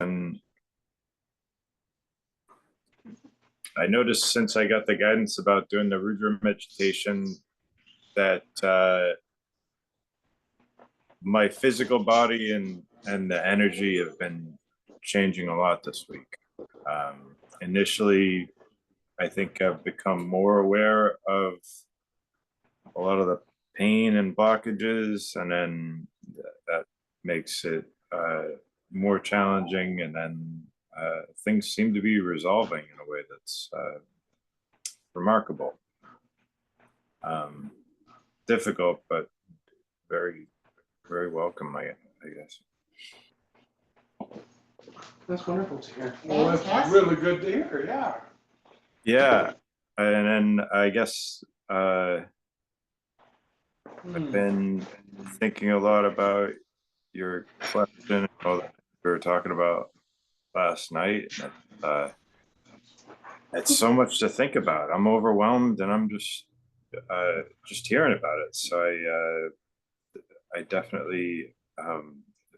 And I noticed since I got the guidance about doing the Rudra meditation that my physical body and the energy have been changing a lot this week. Initially, I think I've become more aware of a lot of the pain and blockages, and then that makes it more challenging, and then things seem to be resolving in a way that's remarkable. Difficult, but very, very welcome, I guess. That's wonderful to hear. Well, that's really good to hear, yeah. Yeah, and then I guess I've been thinking a lot about your question and all that we were talking about last night. It's so much to think about. I'm overwhelmed, and I'm just hearing about it. So I definitely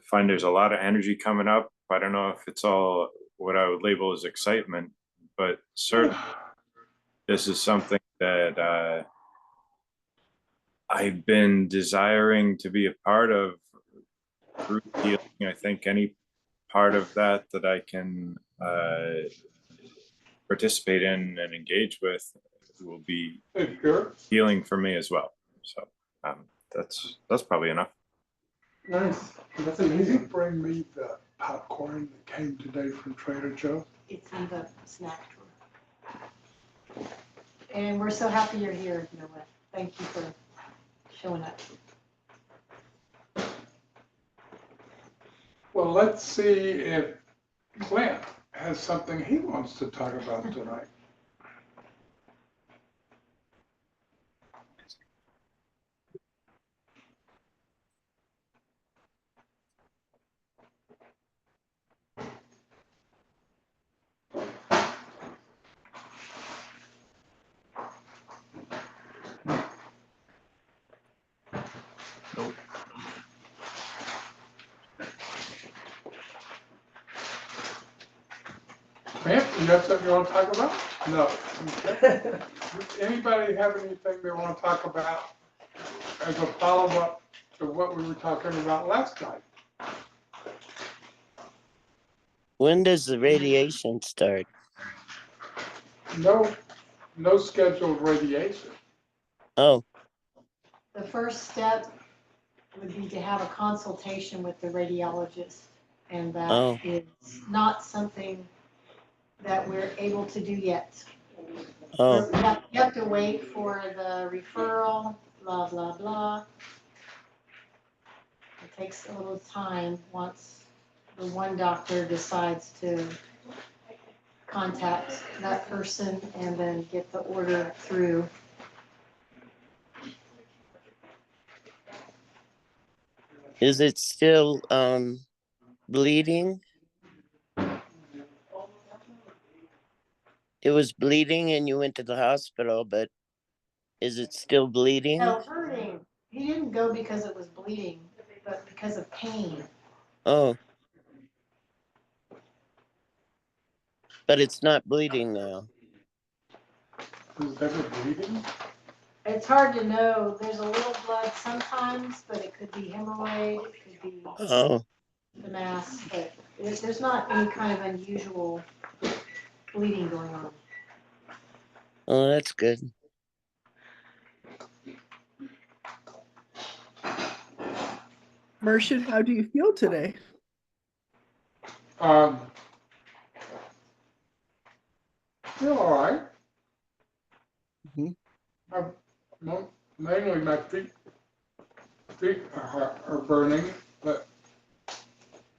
find there's a lot of energy coming up. I don't know if it's all what I would label as excitement, but certainly this is something that I've been desiring to be a part of group healing. I think any part of that I can participate in and engage with will be healing for me as well. So that's probably enough. Nice. That's amazing. Bring me the popcorn that came today from Trader Joe. It's in the snack drawer. And we're so happy you're here, Noah. Thank you for showing up. Well, let's see if Clint has something he wants to talk about tonight. Nope. Clint, you got something you want to talk about? No. Okay. Anybody have anything they want to talk about as a follow-up to what we were talking about last night? When does the radiation start? No scheduled radiation. Oh. The first step would be to have a consultation with the radiologist, and that is not something that we're able to do yet. Oh. You have to wait for the referral, blah, blah, blah. It takes a little time once the one doctor decides to contact that person and then get the order through. Is it still bleeding? It was bleeding and you went to the hospital, but is it still bleeding? No, hurting. He didn't go because it was bleeding, but because of pain. Oh. But it's not bleeding now. Is it ever bleeding? It's hard to know. There's a little blood sometimes, but it could be hemorrhoid, it could be the mass, but there's not any kind of unusual bleeding going on. Oh, that's good. Mershid, how do you feel today? Feel all right. Mm-hmm. Mainly my feet are burning, but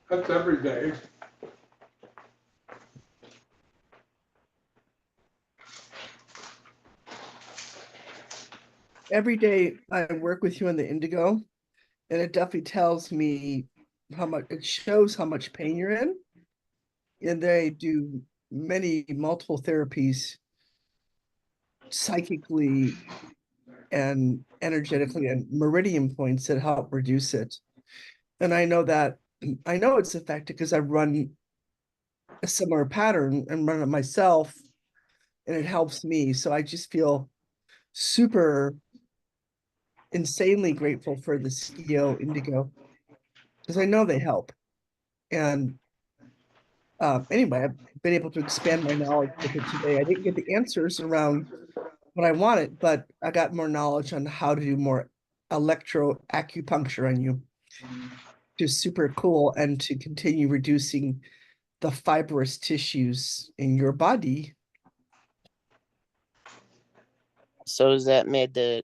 that's every day. Every day I work with you on the indigo, and it definitely tells me how much, it shows how much pain you're in. And they do multiple therapies psychically and energetically and meridian points that help reduce it. And I know it's effective because I've run a similar pattern and run it myself, and it helps me. So I just feel super insanely grateful for the CEO Indigo because I know they help. And anyway, I've been able to expand my knowledge with it today. I didn't get the answers around what I wanted, but I got more knowledge on how to do more electro acupuncture on you, which is super cool, and to continue reducing the fibrous tissues in your body. So has that made the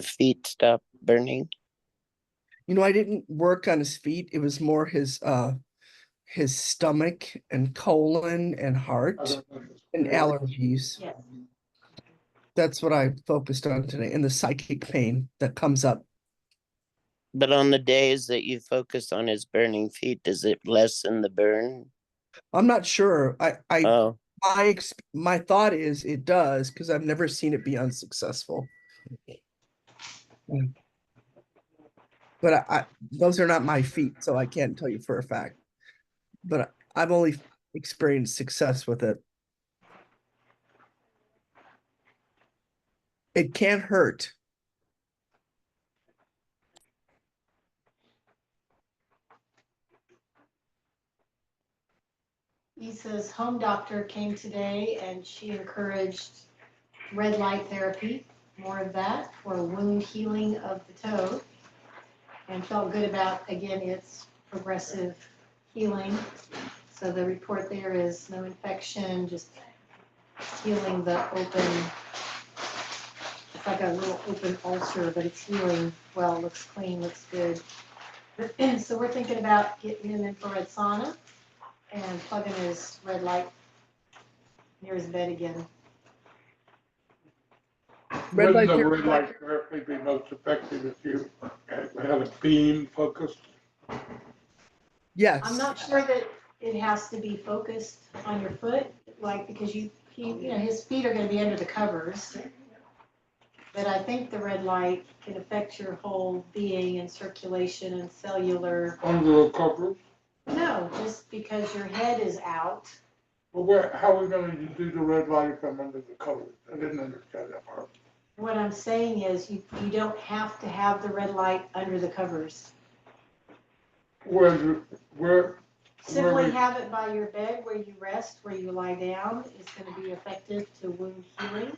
feet stop burning? You know, I didn't work on his feet. It was more his stomach and colon and heart and allergies. Yes. That's what I focused on today, and the psychic pain that comes up. But on the days that you focus on his burning feet, does it lessen the burn? I'm not sure. Oh, My thought is it does, because I've never seen it be unsuccessful. But those are not my feet, so I can't tell you for a fact. But I've only experienced success with it. It can't hurt. He says home doctor came today and she encouraged red light therapy, more of that for wound healing of the toe, and felt good about, again, its progressive healing. So the report there is no infection, just healing the open, it's like a little open ulcer, but it's healing well, looks clean, looks good. So we're thinking about getting him infrared sauna and plugging his red light near his bed again. Red Wouldn't light the therapy. red light therapy be most effective if you had a beam focused? Yes. I'm not sure that it has to be focused on your foot, like, because his feet are gonna be under the covers. But I think the red light can affect your whole being and circulation and cellular. Under the covers? No, just because your head is out. Well, how are we gonna do the red light if I'm under the covers? I didn't understand that part. What I'm saying is you don't have to have the red light under the covers. Where Simply we- have it by your bed where you rest, where you lie down, is gonna be effective to wound healing.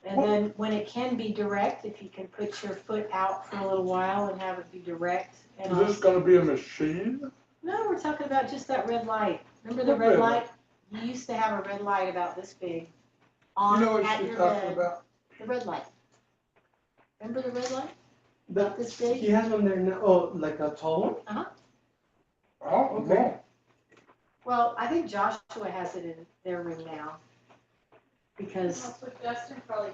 And then when it can be direct, if you can put your foot out for a little while and have it be direct. And Is this gonna be a machine? No, we're talking about just that red light. Remember the What red red light? You used to have a red light about this big You on know what at she's your talking bed. about? The red light. Remember the red light? The, About this big? he has one there now. Oh, like a tall one? Oh, Okay. no. Well, I think Joshua has it in their room now. Because, Dustin probably.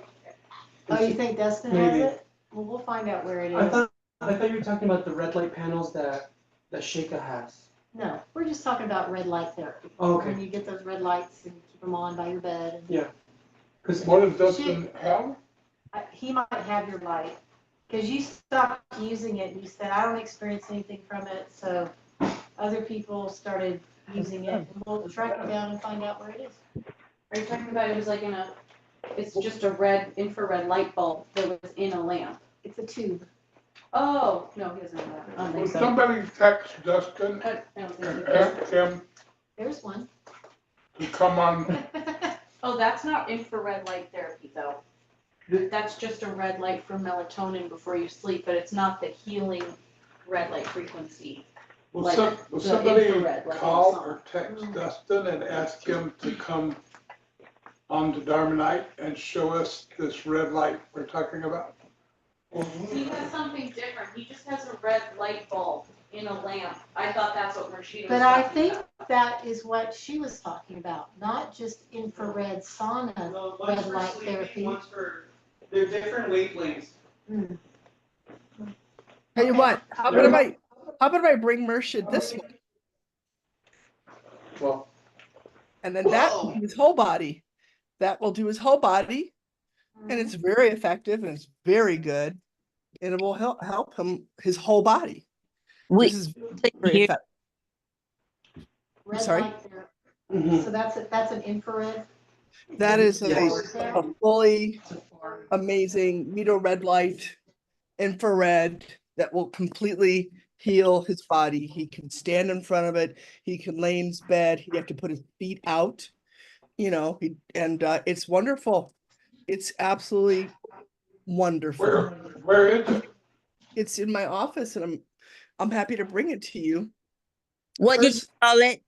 oh, you think Dustin has Maybe. it? Well, we'll find out where it I is. thought you were talking about the red light panels that Sheikah has. No, we're just talking about red light therapy. Oh, okay. When you get those red lights and keep them on by your bed. Because What does Dustin have? He might have your light, because you stopped using it and you said, I don't experience anything from it, so other people started using it, and we'll track it down and find out where it is. Are you talking about it was like it's just a red infrared light bulb that was in a lamp? It's a tube. Oh, no, he doesn't have that. I don't Will think so. somebody text Dustin I don't think and he does. ask him There's one. to come on? Oh, that's not infrared light therapy though. That's just a red light for melatonin before you sleep, but it's not the healing red light frequency. Will Like will the somebody infrared, like call on. or text Dustin and ask him to come on to Dharma Night and show us this red light we're talking about? He has something different. He just has a red light bulb in a lamp. I thought that's what Rashida was But I talking think about. that is what she was talking about, not just infrared sauna, No, red one's for light sleeping, therapy. one's for, they're different wavelengths. Mm. Tell you Okay. what, how about if I bring Murshid this one, well, and then that will do his whole body. That will do his whole body, and it's very effective and it's very good, and it will help him his whole body. we This is very here. effective. Red sorry? light therapy. Mhm. So that's an infrared. That is Yes. a fully amazing mito red light, infrared that will completely heal his body. He can stand in front of it. He can lay in his bed. He'd have to put his feet out, and it's wonderful. It's absolutely wonderful. Where is it? It's in my office, and I'm happy to bring it to you. What did you First, call it?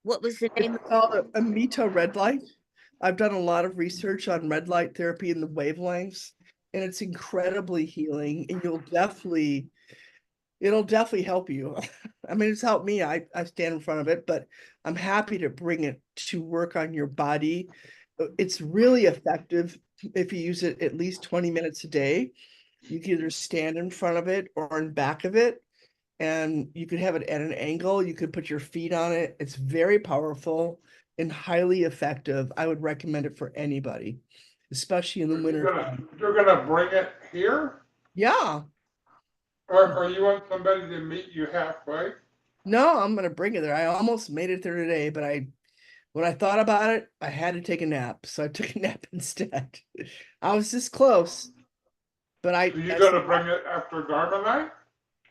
What was the name? it's called a mito red light. I've done a lot of research on red light therapy and the wavelengths, and it's incredibly healing, and it'll definitely help you. I mean, it's helped me. I stand in front of it, but I'm happy to bring it to work on your body. It's really effective if you use it at least 20 minutes a day. You can either stand in front of it or in back of it, and you could have it at an angle. You could put your feet on it. It's very powerful and highly effective. I would recommend it for anybody, especially in the winter time. You're gonna bring it here? Yeah, Or you want somebody to meet you halfway? no, I'm gonna bring it there. I almost made it there today, but when I thought about it, I had to take a nap, so I took a nap instead. I was this close, but So you're gonna bring it after Dharma Night?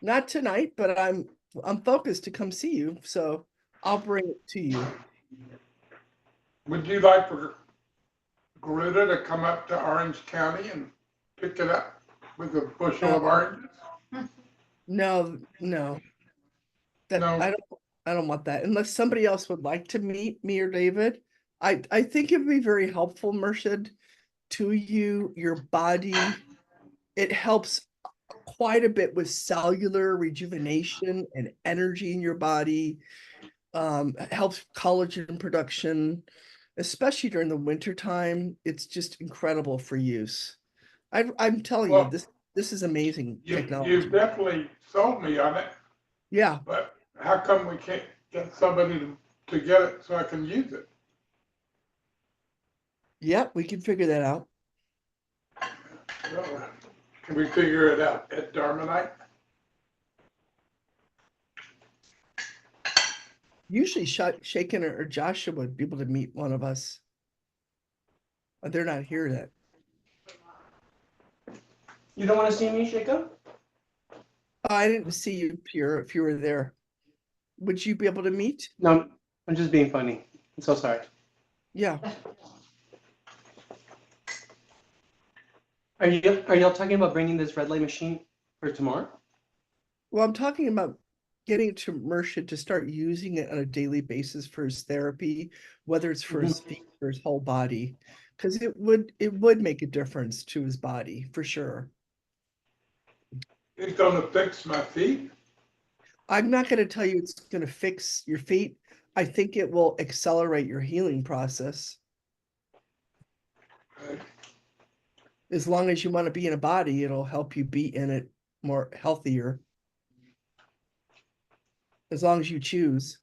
not tonight, but I'm focused to come see you, so I'll bring it to you. Would you like for Rudra to come up to Orange County and pick it up with a bushel of No. oranges? No, no, that No. I don't want that unless somebody else would like to meet me or David. I think it'd be very helpful, Murshid, to you, your body. It helps quite a bit with cellular rejuvenation and energy in your body. Helps collagen production, especially during the winter time. It's just incredible for use. I'm telling you, Well, this is amazing technology. You've definitely sold me on it, Yeah, but how come we can't get somebody to get it so I can use it? yeah, we can figure that out. Well, can we figure it out at Dharma Night? Usually Shaken or Joshua would be able to meet one of us. But they're not here yet. You don't want to see me, Shaco? Oh, I didn't see you, Pierre, if you were there. Would you be able to meet? No, I'm just being funny. I'm so sorry. Yeah. Are y'all talking about bringing this red light machine for tomorrow? Well, I'm talking about getting to Murshid to start using it on a daily basis for his therapy, whether it's for his feet or his whole body, because it would make a difference to his body for sure. It's gonna fix my feet? I'm not going to tell you it's going to fix your feet. I think it will accelerate your healing process. As long as you want to be in a body, it'll help you be in it more healthier. As long as you choose.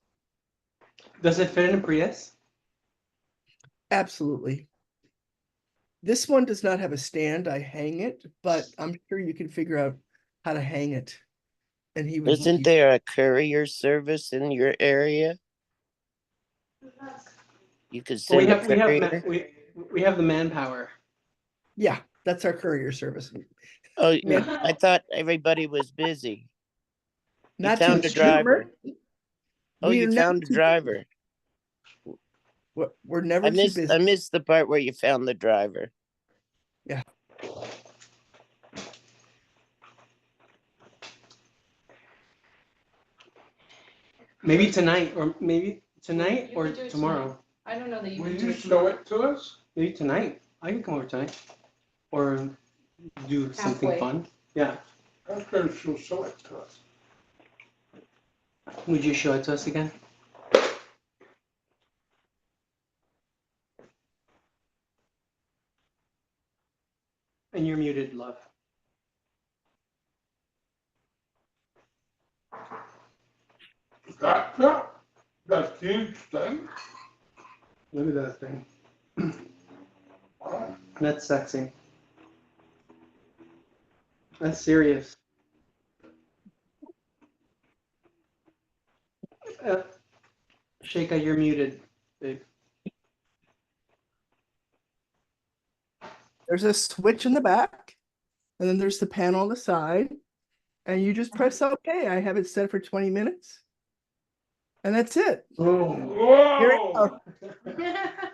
Does it fit in a Prius? Absolutely. This one does not have a stand. I hang it, but I'm sure you can figure out how to hang it. And he would. Isn't there a courier service in your area? You could Well, send a courier. we have the manpower. Yeah, that's our courier service. Oh, Man, I thought everybody was busy. You not found too a driver. soon. Oh, you found a driver. We're never too busy. I missed the part where you found the driver. Yeah. Maybe tonight, or maybe tonight You or could do it tomorrow. tonight. I don't know that you Will can do you it show tomorrow. it to us? Maybe tonight. I can come over tonight. Or do something Halfway. fun. Yeah. After she'll show it to us. Would you show it to us again? And you're muted, love. That's huge thing. Look at that thing. Wow. That's sexy. That's serious. Sheikha, you're muted. Dave? There's a switch in the back, and then there's the panel on the side, and you just press OK. I have it set for 20 minutes. And that's it. Here it Whoa!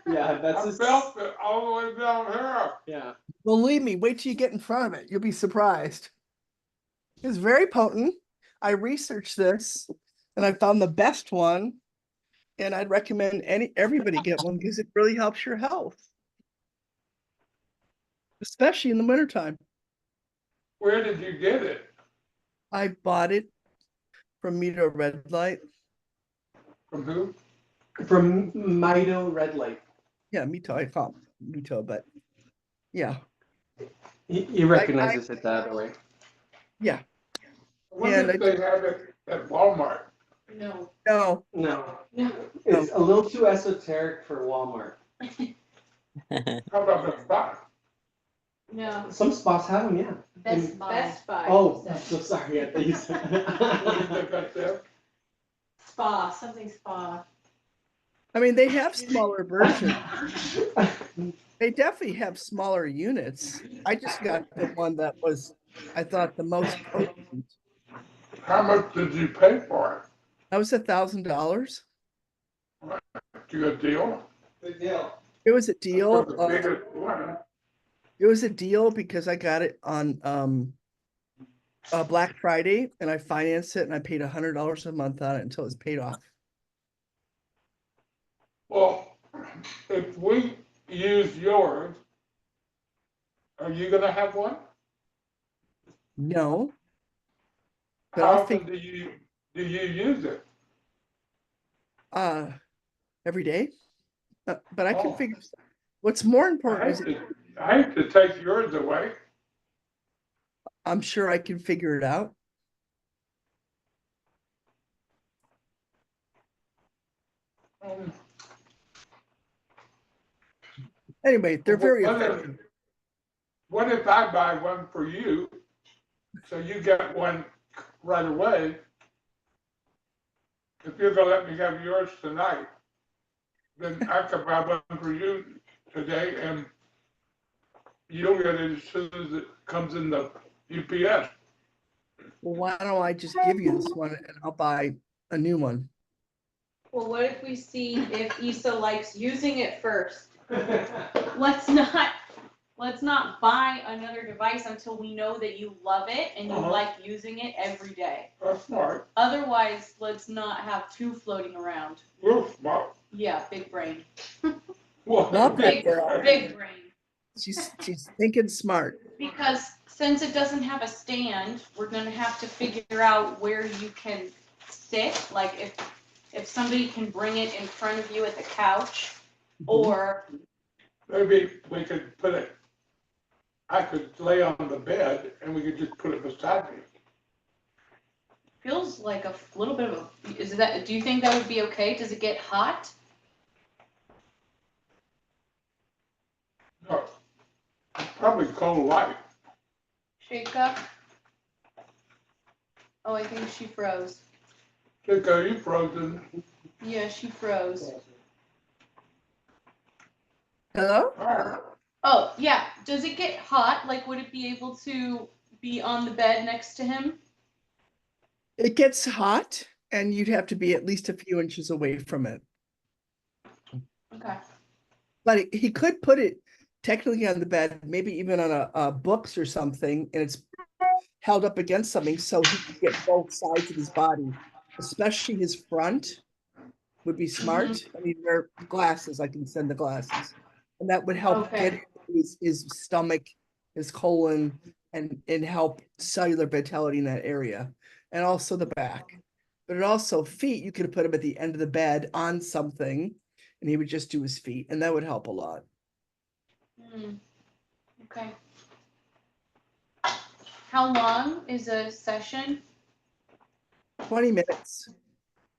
Yeah, that's I just, felt it all the way down here. yeah. Believe me, wait till you get in front of it. You'll be surprised. It's very potent. I researched this and I found the best one. And I'd recommend everybody get one because it really helps your health. Especially in the wintertime. Where did you get it? I bought it from Mito Red Light. From who? From Mito Red Light. Yeah, Mito, I call it Mito, but yeah. He recognizes it that way. Yeah. I wonder if they have it at Walmart. No. No. No. No. It's a little too esoteric for Walmart. How about the spot? No. Some spots have them, yeah. Best Buy. Best Buy. Oh, I'm so sorry. I thought you said. What do you think I said? Spa, something spa. I mean, they have smaller versions. They definitely have smaller units. I just got the one that was, I thought, the most potent. How much did you pay for That was $1,000. it? Did you get a deal? Good deal. It was a deal. For the biggest one. It was a deal because I got it on Black Friday and I financed it and I paid $100 a month on it until it was paid off. Well, if we use yours, are you gonna have one? No. But How I'll often think do you use it? every day. But I can Oh. figure what's more important is I hate to take yours away. I'm sure I can figure it out. Anyway, they're very effective. What if I buy one for you, so you get one right away? If you're gonna let me have yours tonight, then I could buy one for you today and you'll get it as soon as it comes in the UPS. Well, why don't I just give you this one and I'll buy a new one? Well, what if we see if Issa likes using it first? Let's not buy another device until we know that you love it and you like using it every day. That's smart. Otherwise, let's not have two floating around. Real smart. Yeah, big brain. Well, Love that Big, girl. big brain. She's thinking smart. Because since it doesn't have a stand, we're gonna have to figure out where you can sit. Like if somebody can bring it in front of you at the couch, or maybe we could put it, I could lay on the bed and we could just put it beside me. feels like a little bit of a. Do you think that would be okay? Does it get hot? No, it's probably cold light. Shake up. Oh, I think she froze. Chico, you frozen. Yeah, she froze. Hello? Oh, yeah. Does it get hot? Like, would it be able to be on the bed next to him? It gets hot and you'd have to be at least a few inches away from it. Okay. But he could put it technically on the bed, maybe even on a books or something, and it's held up against something so he can get both sides of his body, especially his front would be smart. I mean, wear glasses, I can send the glasses. And that would help get his stomach, his colon, and help cellular vitality in that area. And also the back. But it also feet, you could put him at the end of the bed on something, and he would just do his feet, and that would help a lot. Okay. How long is a session? 20 minutes.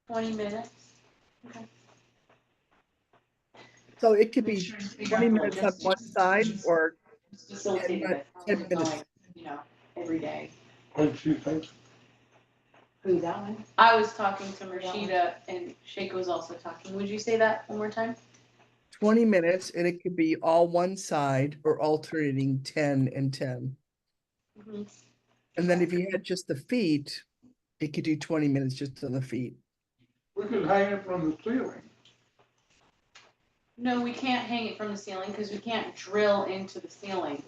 20 minutes. Okay. So it could be 20 minutes on one side or 10 minutes. You know, every day. What do you think? Who, that one? I was talking to Rashida and Sheikh was also talking. Would you say that one more time? 20 minutes, and it could be all one side or alternating 10 and 10. Mhm. And then if you had just the feet, it could do 20 minutes just on the feet. We could hang it from the ceiling. No, we can't hang it from the ceiling because we can't drill into the ceiling.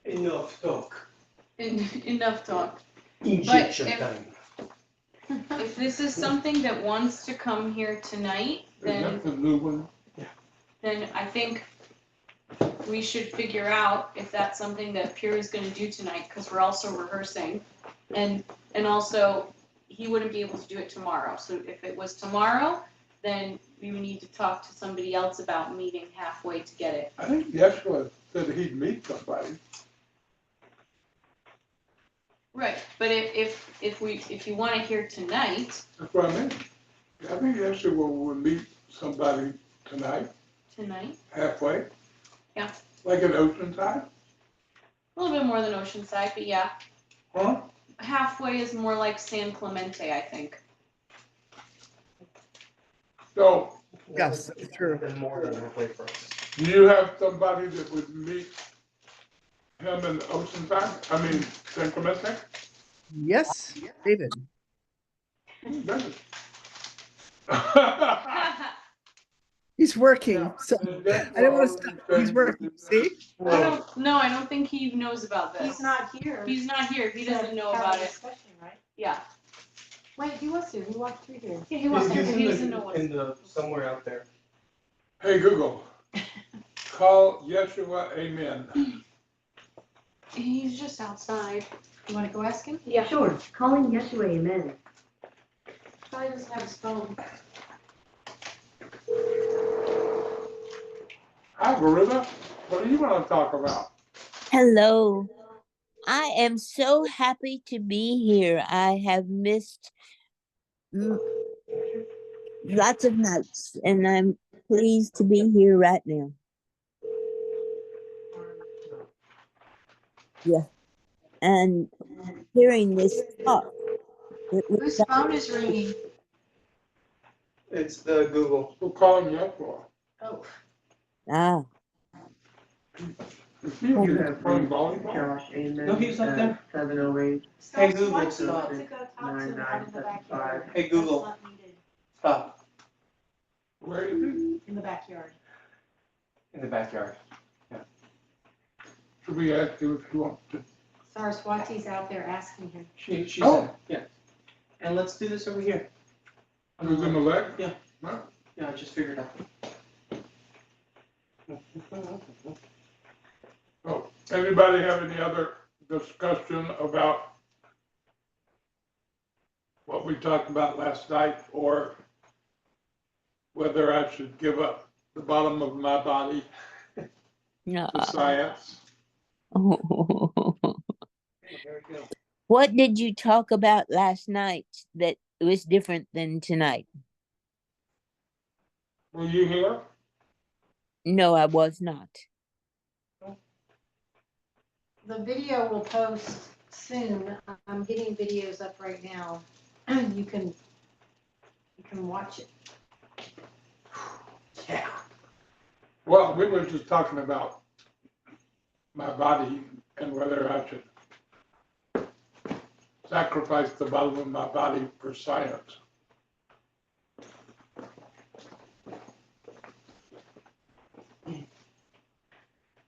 Enough talk. Enough talk. Egyptian if- time. If this is something that wants to come here tonight, Is then that the new one? I think we should figure out if that's something that Pierre is gonna do tonight, because we're also rehearsing. And also, he wouldn't be able to do it tomorrow, so if it was tomorrow, then we would need to talk to somebody else about meeting halfway to get it. I think Yeshua said he'd meet somebody. Right, but if you wanna hear tonight, That's what I mean. I think Yeshua will meet somebody tonight, halfway. Yeah. Like at Oceanside, a little bit more than Oceanside, but yeah, huh? halfway is more like San Clemente, I think. So, Yes, that's true. Then more than halfway for us. do you have somebody that would meet him in Oceanside? I mean, San Clemente? Yes, David. Who doesn't? He's working, so I don't want to stop. He's working. See? I don't think he knows about this. He's not here. He's not here, he Said doesn't know have a about it. discussion, right? Yeah. Wait, he was here, he walked through here. Yeah, he wants He's to, he doesn't know in what. the, somewhere out there. Hey, Google, call Yeshua Amen. He's just outside. You wanna go ask him? Yeah. Sure, calling Yeshua Amen. Probably doesn't have his phone. Hi, Rudra. What do you want to talk about? Hello. I am so happy to be here. I have missed lots of nights, and I'm pleased to be here right now. Yeah. And hearing this talk, it was Whose phone is ringing? It's the Google. We'll call him Yeshua. Oh. ah, Is he playing volleyball? Josh Amen. No, he's not there. 708. Hey, Google. Wants to go talk to him out in the 9975. backyard. Hey, Google. That's not needed. Stop. Where is he? In the backyard. In the backyard. Should we ask him if he wants to? Saraswati's out there asking him. She Oh. said, yeah. And let's do this over here. Who's in the leg? Yeah. No. Yeah, I just figured out. Oh, anybody have any other discussion about what we talked about last night, or whether I should give up the bottom of my body no. to science? Very good. What did you talk about last night that was different than tonight? Were you here? No, I was not. The video will post soon. I'm getting videos up right now. You can watch it. Yeah. Well, we were just talking about my body and whether I should sacrifice the bottom of my body for science.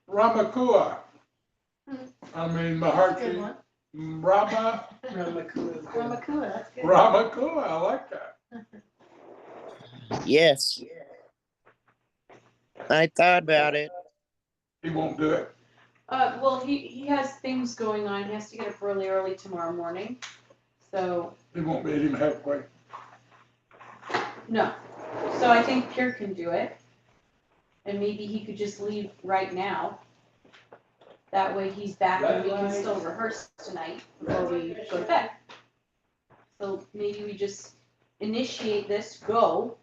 Ramakua. I mean, That's a good Maharshi. one. Ramakua, Ramakua, that's good. I like that. Yes. I thought about it. He won't do it. Well, he has things going on, he has to get up really early tomorrow morning, so, He won't meet him halfway. no. So I think Pierre can do it, and maybe he could just leave right now. That way he's back and we can still rehearse tonight before we go to bed. So maybe we just initiate this, go,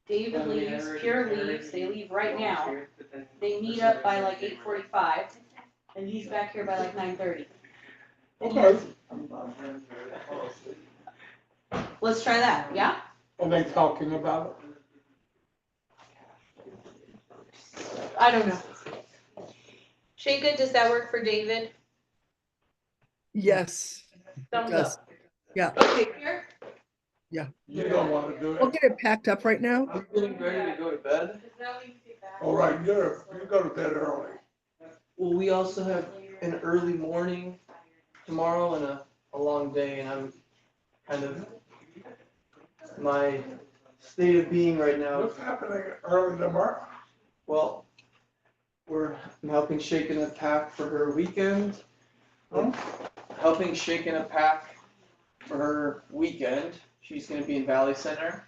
David leaves, Pure leaves, they leave right now. They meet up by like 8:45, and he's back here by like 9:30. Okay. Let's try that, yeah? Are they talking about I don't know. Shaka, does that work for David? Yes, Thumbs does. up. Yeah. Okay, Pure? it? You don't want to do We'll it? get it packed up right now. I'm getting ready to go to bed. All right, you go to bed early. Well, we also have an early morning tomorrow and a long day, and I'm kind of, my state of being right now. What's happening early tomorrow? Well, I'm helping Shake in a pack for her weekend. Huh? Helping Shake in a pack for her weekend. She's gonna be in Valley Center.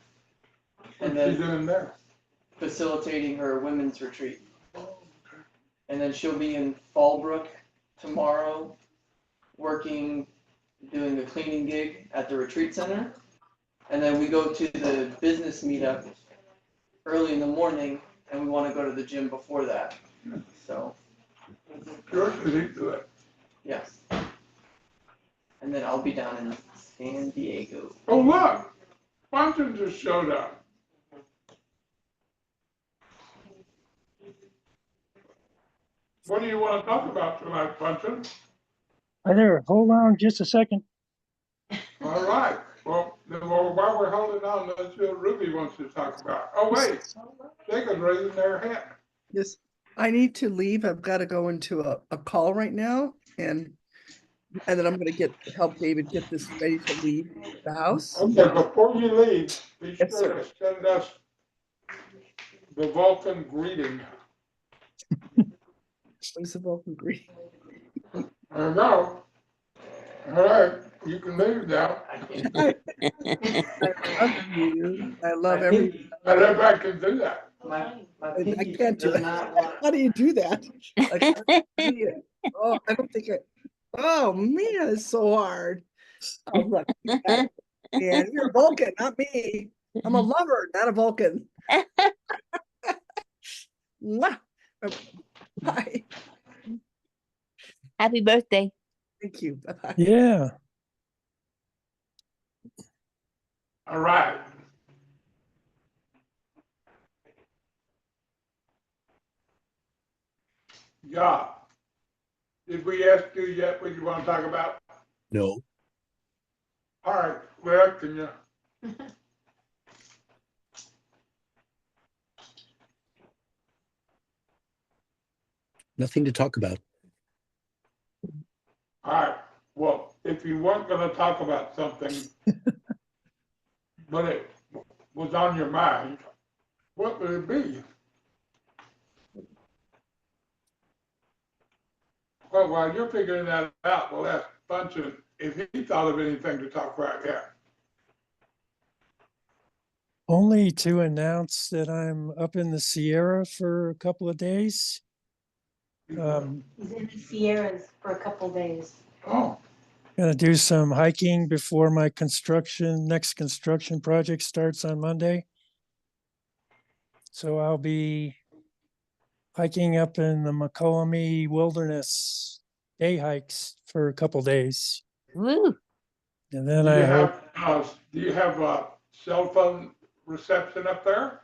And What's she then doing there? facilitating her women's retreat. And then she'll be in Fallbrook tomorrow, working, doing a cleaning gig at the retreat center. And then we go to the business meetup early in the morning, and we wanna go to the gym before that. So, Sure, she do it. yes. And then I'll be down in San Diego. Oh, look, Bunsen just showed up. What do you want to talk about tonight, Bunsen? Hi there, hold on just a second. All right, well, then while we're holding on, let's see what Ruby wants to talk about. Oh, wait, Jacob's raising their hand. Yes, I need to leave. I've got to go into a call right now, and then I'm gonna help David get this ready to leave the house. Okay, before you leave, be Yes, sure to send us the Vulcan greeting. What's the Vulcan greeting? I know. All right, you can leave now. I love you. I love every. I don't know if I can do that. My I pinky can't do does it. not want. How do you do that? Like, how do you- oh, I don't think oh man, it's so hard. Oh, look, you got it. Man, you're a Vulcan, not me. I'm a lover, not a Vulcan. Mwah. Bye. Happy birthday. Thank you. Bye-bye. Yeah, All right. Yeah. Did we ask you yet what you want to talk about? no, All right, well, can you? nothing to talk about. All right, well, if you weren't gonna talk about something, but it was on your mind, what would it be? Well, while you're figuring that out, we'll ask Bunsen if he thought of anything to talk about yet. Only to announce that I'm up in the Sierra for a couple of days. He's in the Sierras for a couple days. Oh, Gonna do some hiking before my next construction project starts on Monday. So I'll be hiking up in the McCollum Wilderness, day hikes for a couple days. Woo. And then I hope, do you have a cell phone reception up there?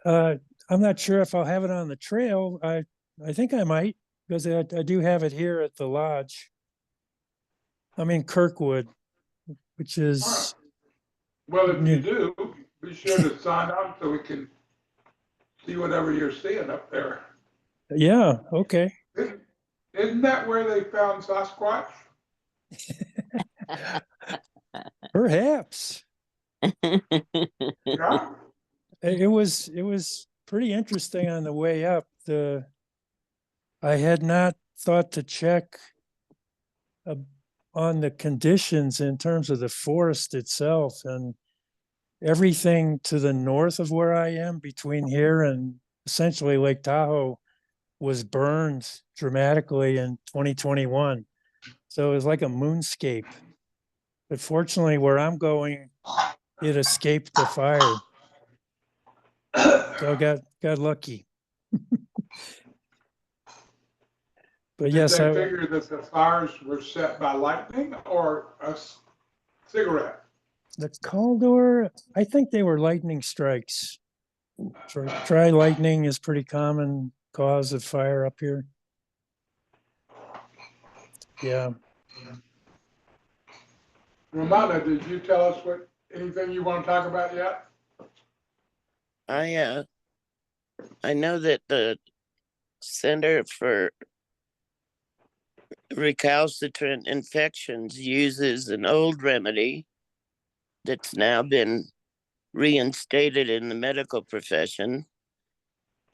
I'm not sure if I'll have it on the trail. I think I might, because I do have it here at the lodge. I'm in Kirkwood, which is, Well, if you do, be sure to sign on so we can see whatever you're seeing up there. yeah, okay. Isn't that where they found Sasquatch? Perhaps. Yeah. It was pretty interesting on the way up. I had not thought to check on the conditions in terms of the forest itself, and everything to the north of where I am, between here and essentially Lake Tahoe, was burned dramatically in 2021. So it was like a moonscape. But fortunately, where I'm going, it escaped the fire. So got lucky. But Did yes, they figure that the fires were set by lightning or a cigarette? the Caldor, I think they were lightning strikes. Dry lightning is pretty common cause of fire up here. Yeah. Ramona, did you tell us anything you want to talk about yet? I know that the Center for Recalcitrant Infections uses an old remedy that's now been reinstated in the medical profession,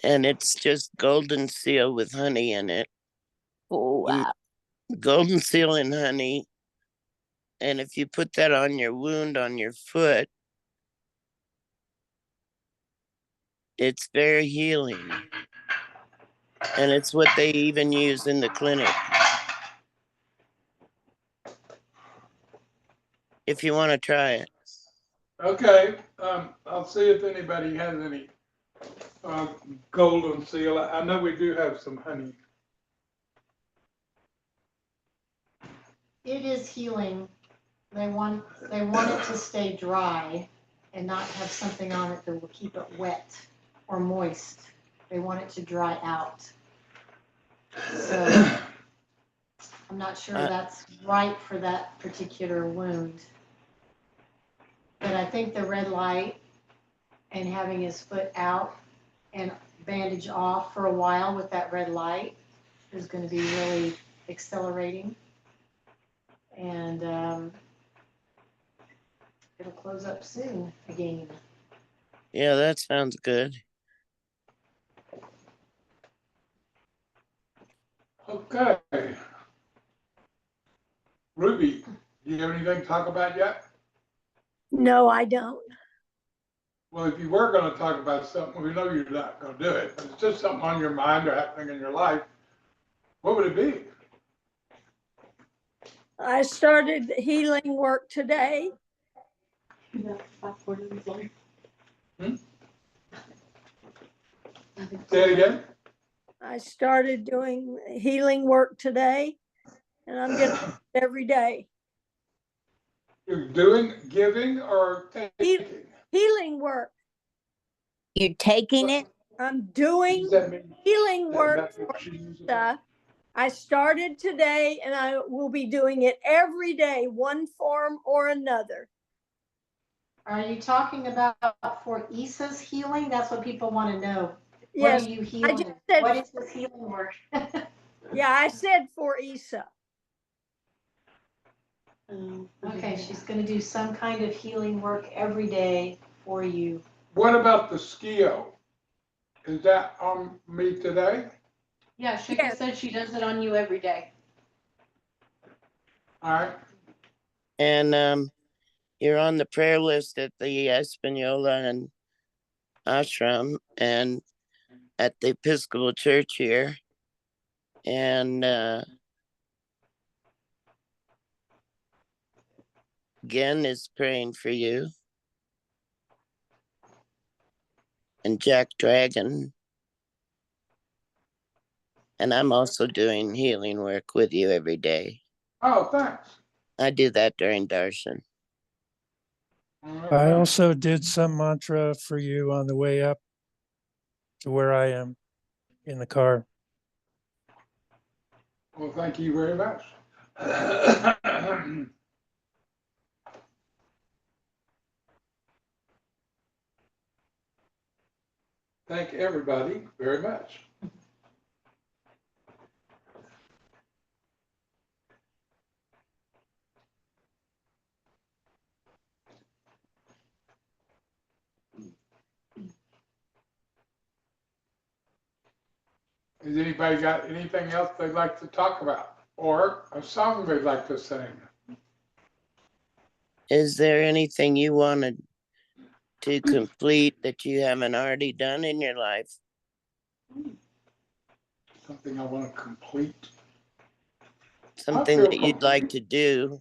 and it's just golden seal with honey in it. Oh, wow. Golden seal and honey, and if you put that on your wound on your foot, it's very healing. And it's what they even use in the clinic. If you want to try it. Okay, I'll see if anybody has any golden seal. I know we do have some honey. It is healing. They want it to stay dry and not have something on it that will keep it wet or moist. They want it to dry out. So I'm not sure that's right for that particular wound. But I think the red light and having his foot out and bandage off for a while with that red light is going to be really accelerating. And it'll close up soon again. Yeah, that sounds good. Okay. Ruby, do you have anything to talk about yet? No, I don't. Well, if you were going to talk about something, we know you're not going to do it, but it's just something on your mind or happening in your life, what would it be? I started healing work today. Say it again. I started doing healing work today, and I'm going to do it every day. You're doing, giving, or taking? Healing work. You're taking it? I'm doing healing work for Lisa. I started today, and I will be doing it every day, one form or another. Are you talking about for Issa's healing? That's what people want to know. Yes, what are you healing? I just said, what is this healing work? Yeah, I said for Issa. Okay, she's going to do some kind of healing work every day for you. What about the skio? Is that on me today? Yeah, Shika said she does it on you every day. All right. And you're on the prayer list at the Espanola and ashram and at the Episcopal Church here. And Gen is praying for you. And Jack Dragon. And I'm also doing healing work with you every day. Oh, thanks. I do that during darshan. I also did some mantra for you on the way up to where I am in the car. Well, thank you very much. Thank everybody very much. Has anybody got anything else they'd like to talk about or a song they'd like to sing? Is there anything you wanted to complete that you haven't already done in your life? Something I want to complete. Something that you'd like to do.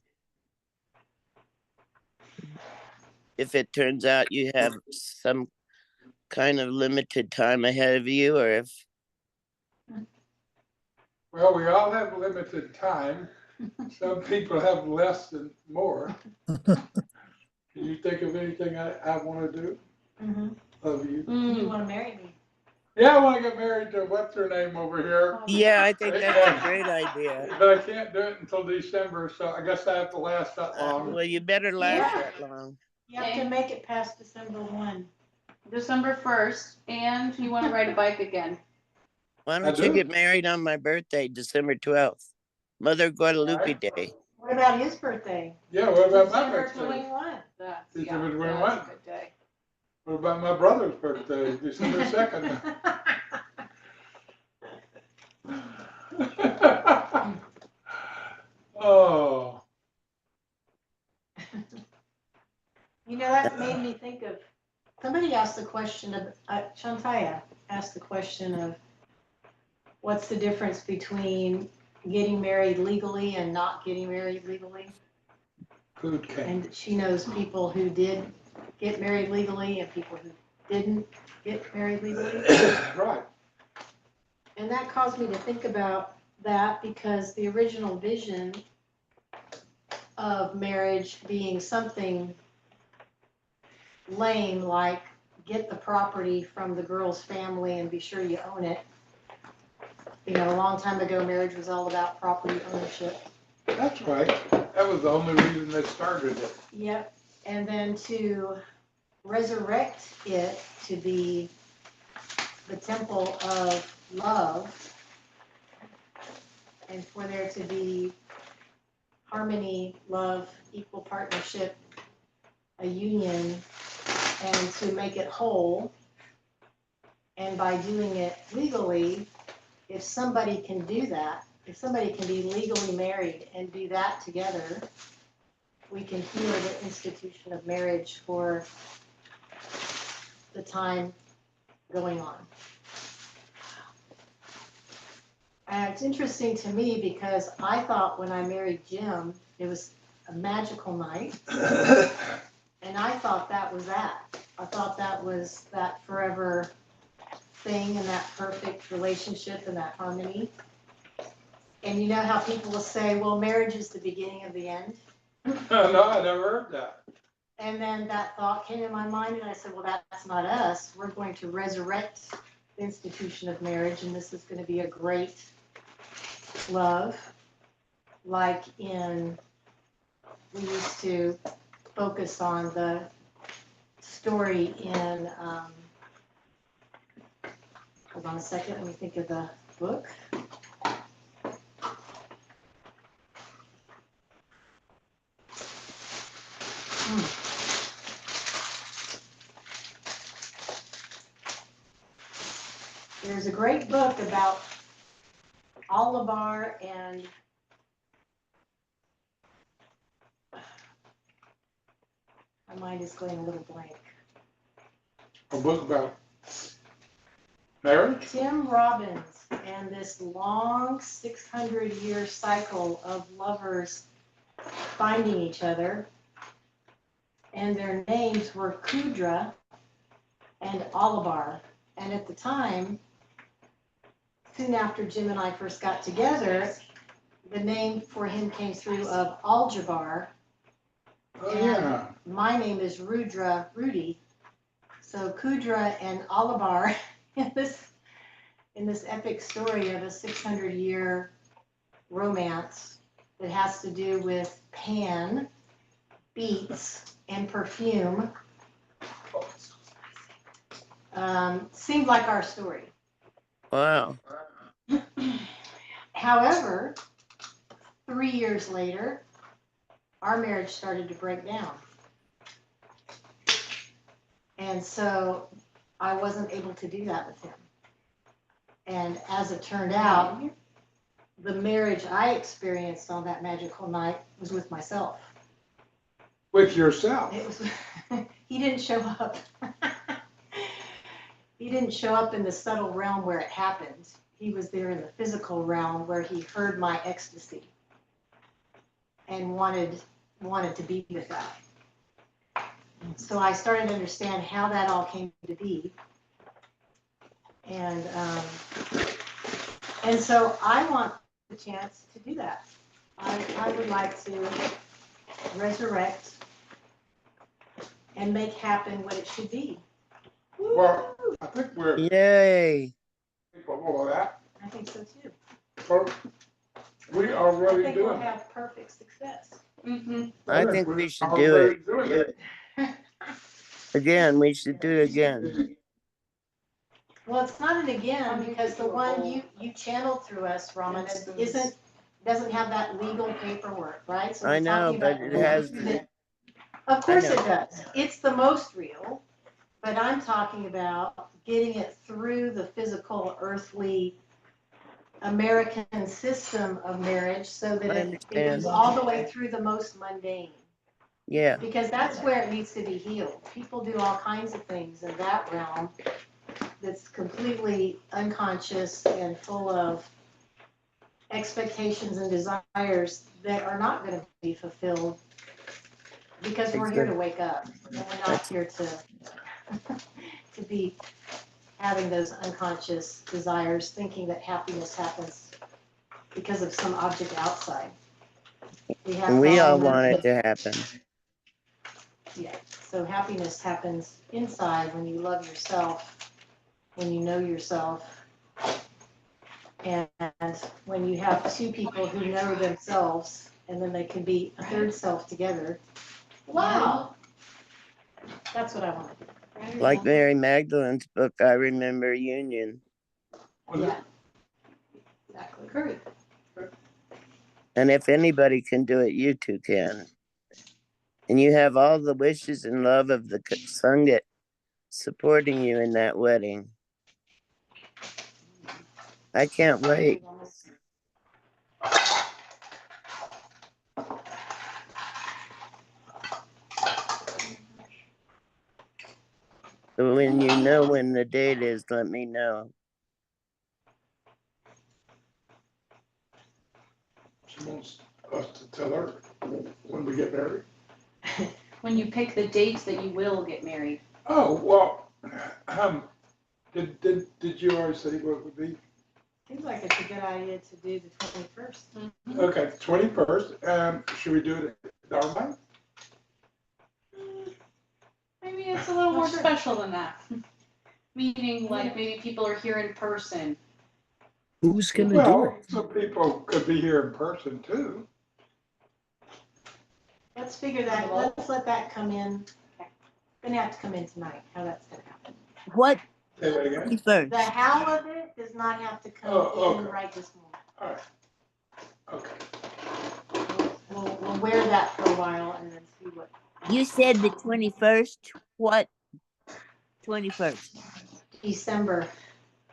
If it turns out you have some kind of limited time ahead of you, or if Well, we all have limited time. Some people have less than more. Can you think of anything I want to do of you? You want to marry me? Yeah, I want to get married to what's her name over here. yeah, I think that's a great idea. But I can't do it until December, so I guess I have to last that long. Well, you better last Yeah. that long. You have to make it past December 1. December 1st, and you want to ride a bike again. Why I don't you do. get married on my birthday, December 12th, Mother Guadalupe Day? What about his birthday? Yeah, what about my December birthday? 21. That's, December yeah, 21. that's a good day. What about my brother's birthday, December 2nd? Oh, You know, that made me think of, somebody asked the question of, Shantaya asked the question of, what's the difference between getting married legally and not getting married legally? food cake. And she knows people who did get married legally and people who didn't get married legally. Right. And that caused me to think about that, because the original vision of marriage being something lame, like get the property from the girl's family and be sure you own it. You know, a long time ago, marriage was all about property ownership. That's right. That was the only reason they started it. Yep. And then to resurrect it to be the temple of love, and for there to be harmony, love, equal partnership, a union, and to make it whole. And by doing it legally, if somebody can do that, if somebody can be legally married and do that together, we can heal the institution of marriage for the time going on. And it's interesting to me because I thought when I married Jim, it was a magical night. And I thought that was that. I thought that was that forever thing and that perfect relationship and that harmony. And you know how people will say, well, marriage is the beginning of the end? No, I never heard that. And then that thought came in my mind, and I said, well, that's not us. We're going to resurrect the institution of marriage, and this is going to be a great love, like in, we used to focus on the story in, hold on a second, let me think of the book. There's a great book about Oliver and my mind is going a little blank. A book about marriage? Tim Robbins and this long 600-year cycle of lovers finding each other, and their names were Kudra and Oliver. And at the time, soon after Jim and I first got together, the name for him came through of Aljabar. Oh, yeah. My name is Rudra, Rudy. So Kudra and Oliver in this epic story of a 600-year romance that has to do with pan, beets, and perfume. Seemed like our story. Wow. However, 3 years later, our marriage started to break down. And so I wasn't able to do that with him. And as it turned out, the marriage I experienced on that magical night was with myself. With yourself? It was, he didn't show up. He didn't show up in the subtle realm where it happened. He was there in the physical realm where he heard my ecstasy and wanted to be with that. So I started to understand how that all came to be. And so I want the chance to do that. I would like to resurrect and make happen what it should be. Well, I think we're Yay. capable of that. I think so too. So we are I already think we'll doing it. have perfect success. Mm-hmm. I think we we're should do already it. doing it. Again, we should do it again. Well, it's not an again because the one you channeled through us, Raman, doesn't have that legal paperwork, right? So I we're know, talking but about it has, Of course I it know. does. It's the most real, but I'm talking about getting it through the physical, earthly, American system of marriage so that I it understand. goes all the way through the most mundane. Yeah, Because that's where it needs to be healed. People do all kinds of things in that realm that's completely unconscious and full of expectations and desires that are not going to be fulfilled because we're here to wake up and we're not here to to be having those unconscious desires, thinking that happiness happens because of some object outside. We have and we to all know want it that- to happen. Yeah, so happiness happens inside when you love yourself, when you know yourself, and when you have two people who know themselves, and then they can be a third self together. Wow. That's what I want to do. Like Mary Magdalene's book, I Remember Union. Yeah. Exactly. Great. And if anybody can do it, you two can. And you have all the wishes and love of the Sangha supporting you in that wedding. I can't wait. So when you know when the date is, let me know. She wants us to tell her when we get married. When you pick the dates that you will get married. Oh, well, did you already say what it would be? Seems like it's a good idea to do the 21st. Okay, 21st, should we do it at Dharma Night? Maybe it's a little more special than that. Meaning like maybe people are here in person. Who's gonna do Well, it? some people could be here in person too. Let's figure that, let's let that come in. Gonna have to come in tonight, how that's gonna happen. What Say that again? first? The how of it does not have to come Oh, in okay. right this moment. All right. Okay. We'll wear that for a while and then see what. You said the 21st. What? 21st. December,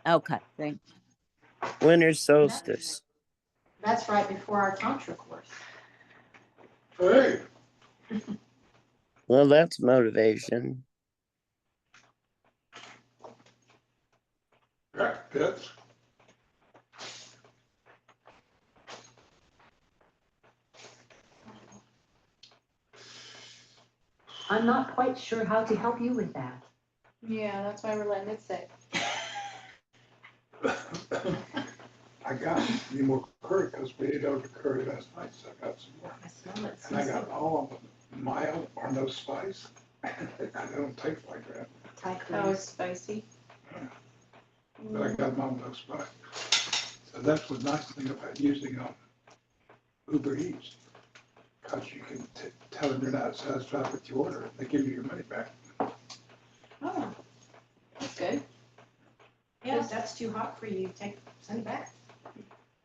Okay, thank you. Winter solstice. that's right before our Tantra course. Hey, Well, that's motivation. that fits. I'm not quite sure how to help you with that. Yeah, that's why we're letting it sit. I got any more curry because we ate over curry last night, so I got some more. I smell it. And I got all of them mild or no spice. I don't taste like that, Oh, it's spicy. but I got them all no spice. So that's the nice thing about using Uber Eats. Because you can tell them you're not satisfied with your order, and they give you your money back. Oh, that's good. Yeah, if that's too hot for you, send it back.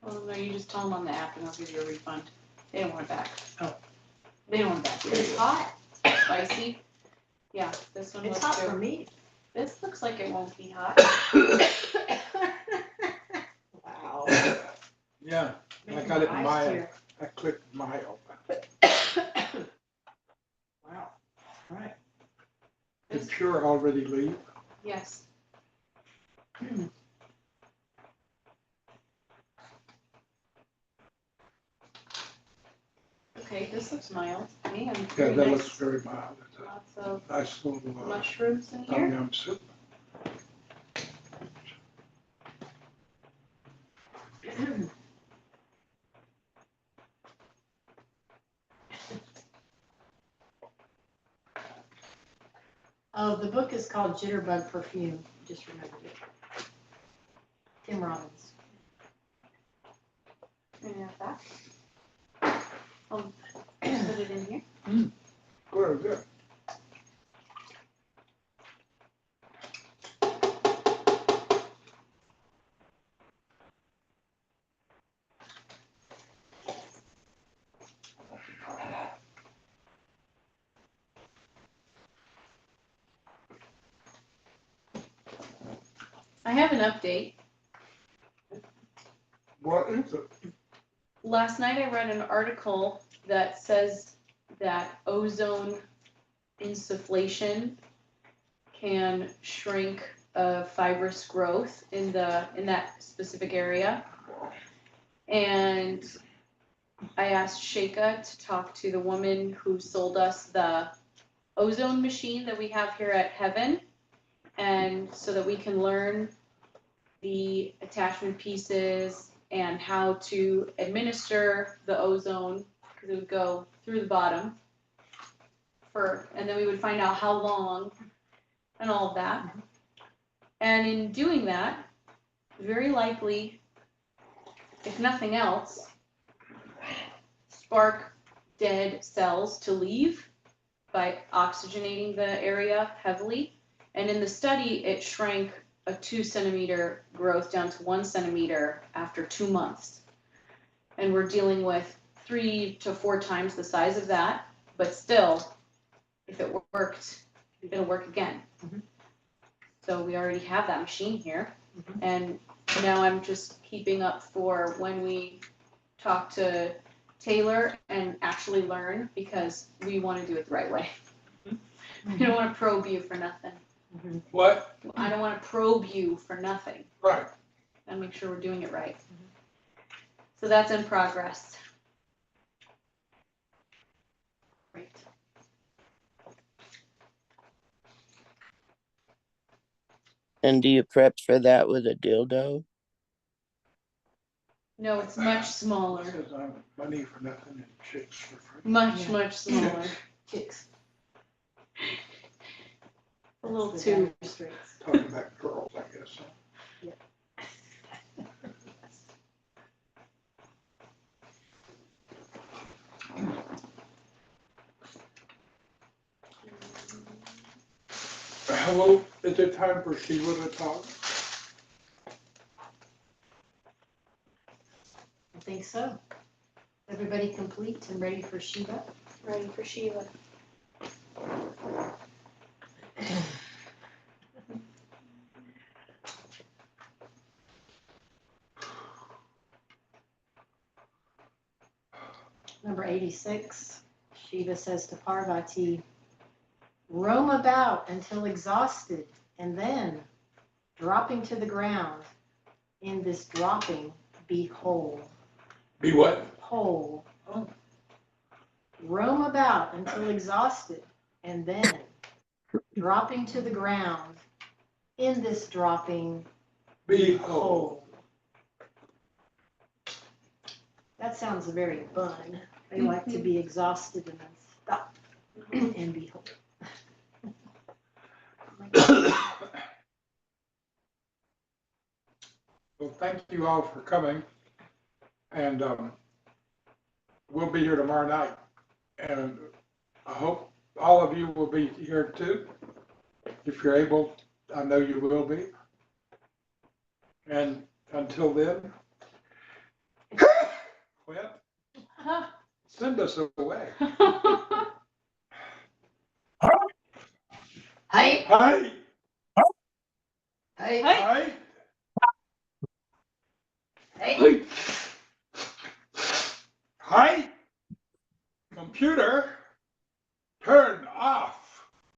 Well, no, you just tell them on the app and they'll give you a refund. They don't want it back. Oh. They don't want it back. It's hot. Spicy. Yeah, this one It's looks hot good. for me. This looks like it won't be hot. Wow. Yeah, I Making got it my eyes mild. tear. I clicked mild. Wow. All right. Did Pure already leave? Yes. Okay, this looks mild. Man, Yeah, very that nice. looks very mild. It's Lots of a nice little mushrooms in tom here. yum soup. Oh, the book is called Jitterbug Perfume. Just remembered it. Tim Robbins. Any of that? I'll put it in here. Good, good. I have an update. What is it? Last night I read an article that says that ozone insufflation can shrink fibrous growth in that specific area. And I asked Sheikha to talk to the woman who sold us the ozone machine that we have here at Heaven, and so that we can learn the attachment pieces and how to administer the ozone, because it would go through the bottom and then we would find out how long and all of that. And in doing that, very likely, if nothing else, spark dead cells to leave by oxygenating the area heavily. And in the study, it shrank a 2 centimeter growth down to 1 centimeter after 2 months. And we're dealing with 3 to 4 times the size of that, but still, if it worked, it'll work again. So we already have that machine here. And now I'm just keeping up for when we talk to Taylor and actually learn, because we want to do it the right way. We don't want to probe you for nothing. What? I don't want to probe you for nothing. Right. And make sure we're doing it right. So that's in progress. Great. And do you prep for that with a dildo? No, it's much smaller. Says I'm money for nothing and chicks for free. Much, much smaller. Chicks. A little That's the too. dire straits. Talking about girls, I guess. Huh? Hello, is it time for Sheila to talk? I think so. Everybody complete and ready for Shiva? Ready for Sheila. Number 86, Shiva says to Parvati, roam about until exhausted, and then, dropping to the ground, in this dropping, be whole. Be what? Whole. Oh. Roam about until exhausted, and then, dropping to the ground, in this dropping, Be whole. That sounds very fun. I like to be exhausted and then stop and be whole. Well, thank you all for coming. And we'll be here tomorrow night. And I hope all of you will be here too. If you're able, I know you will be. And until then, well, send us away. Hey, Hi. hey, Hi. hey. Hey.